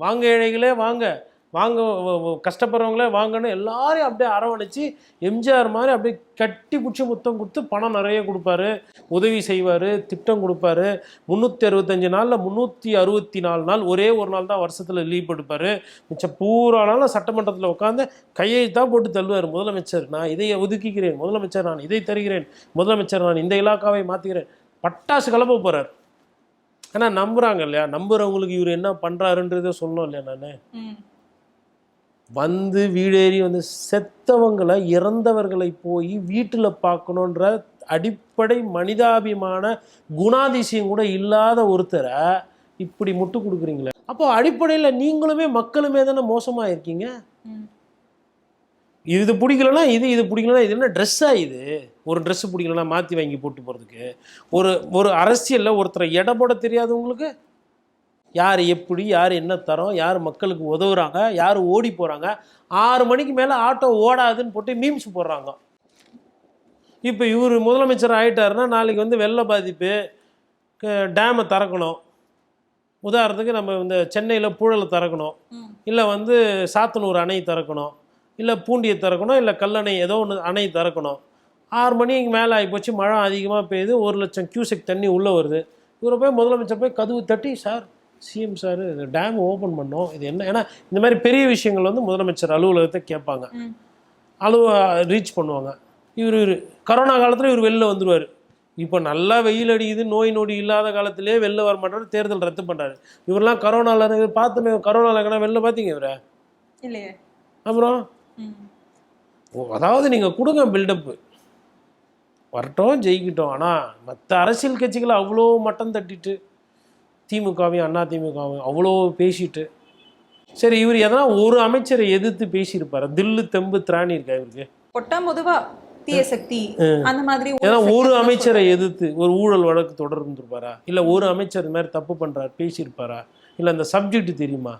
வாங்க ஏழைகளே வாங்க, வாங்க கஷ்டப்படுறவங்களே வாங்கன்னு எல்லாரையும் அப்படியே அரவணைச்சு எம்ஜிஆர் மாதிரி அப்படியே கட்டி பிடிச்சி முத்தம் கொடுத்து பணம் நிறைய கொடுப்பாரு, உதவி செய்வார், திட்டம் கொடுப்பாரு. 365 நாளில் 364 நாள் ஒரே ஒரு நாள் தான் வருஷத்தில் லீவ் எடுப்பார். மிச்சம் பூரா நாளும் சட்டமன்றத்தில் உட்காந்து கையை தான் போட்டு தள்ளுவார். முதலமைச்சர் நான் இதை ஒதுக்கிக்கிறேன், முதலமைச்சர் நான் இதை தருகிறேன், முதலமைச்சர் நான் இந்த இலாக்காவை மாற்றுகிறேன், பட்டாசு கிளம்ப போகிறார். ஆனால் நம்புகிறாங்க இல்லையா, நம்புகிறவங்களுக்கு இவர் என்ன பண்ணுறாருன்றதை சொல்லணும் இல்லையா. நான் வந்து வீடேறி வந்து செத்தவங்களை இறந்தவர்களை போய் வீட்டில் பார்க்கணுன்ற அடிப்படை மனிதாபிமான குணாதிசயம் கூட இல்லாத ஒருத்தரை இப்படி முட்டு கொடுக்குறீங்களே. அப்போ அடிப்படையில் நீங்களுமே மக்களுமே தானே மோசமாக இருக்கீங்க. இது பிடிக்கலன்னா இது பிடிக்கலன்னா இது என்ன ட்ரெஸ்ஸாக? இது ஒரு ட்ரெஸ்ஸு பிடிக்கலன்னா மாற்றி வாங்கி போட்டு போகிறதுக்கு ஒரு அரசியலில் ஒருத்தரை எடை போட தெரியாது உங்களுக்கு. யார் எப்படி, யார் என்ன தரோம், யார் மக்களுக்கு உதவுறாங்க, யார் ஓடி போகிறாங்க. 6 மணிக்கு மேலே ஆட்டோ ஓடாதுன்னு போட்டு மீம்ஸ் போடுறாங்க. இப்போ இவர் முதலமைச்சர் ஆகிட்டாருன்னா நாளைக்கு வந்து வெள்ள பாதிப்பு, டேமை திறக்கணும். உதாரணத்துக்கு நம்ம இந்த சென்னையில் புழலை திறக்கணும், இல்லை வந்து சாத்தனூர் அணை திறக்கணும், இல்லை பூண்டியை திறக்கணும், இல்லை கல்லணை ஏதோ ஒன்று அணை திறக்கணும். 6 மணிக்கு மேலே ஆகிப்போச்சு, மழை அதிகமாக பெய்யுது, 1 லட்சம் கியூசெக் தண்ணி உள்ளே வருது. இவரை போய் முதலமைச்சர் போய் கதவு தட்டி, சார் சிஎம் சார் இந்த டேம் ஓப்பன் பண்ணோம், இது என்ன? ஏன்னா இந்த மாதிரி பெரிய விஷயங்கள் வந்து முதலமைச்சர் அலுவலகத்தை கேட்பாங்க, ரீச் பண்ணுவாங்க. இவர் கரோனா காலத்தில் இவர் வெளில வந்துடுவார். இப்போ நல்லா வெயில் அடிக்குது, நோய் நொடி இல்லாத காலத்திலே வெளில வர மாட்டாரு, தேர்தல் ரத்து பண்ணுறாரு. இவரெல்லாம் கரோனாவில் பார்த்துமே, கரோனாவில் எங்கன்னா வெளில பார்த்தீங்க இவரை இல்லையே. அப்புறம் அதாவது நீங்கள் கொடுங்க பில்டப்பு, வரட்டும் ஜெயிக்கிட்டோம். ஆனால் மற்ற அரசியல் கட்சிகளை அவ்வளோ மட்டம் தட்டிட்டு, திமுகவையும் அதிமுகவும் அவ்வளோ பேசிட்டு, சரி இவர் எதனா ஒரு அமைச்சரை எதிர்த்து பேசியிருப்பாரு? தில்லு தெம்பு திராணி இருக்கா இவருக்கு? பொதுவா தீய சக்தி அந்த மாதிரி ஏன்னா ஒரு அமைச்சரை எதிர்த்து ஒரு ஊழல் வழக்கு தொடர்ந்துருப்பாரா? இல்லை ஒரு அமைச்சர் இந்த மாதிரி தப்பு பண்ணுறாரு பேசியிருப்பாரா? இல்லை அந்த சப்ஜெக்ட் தெரியுமா?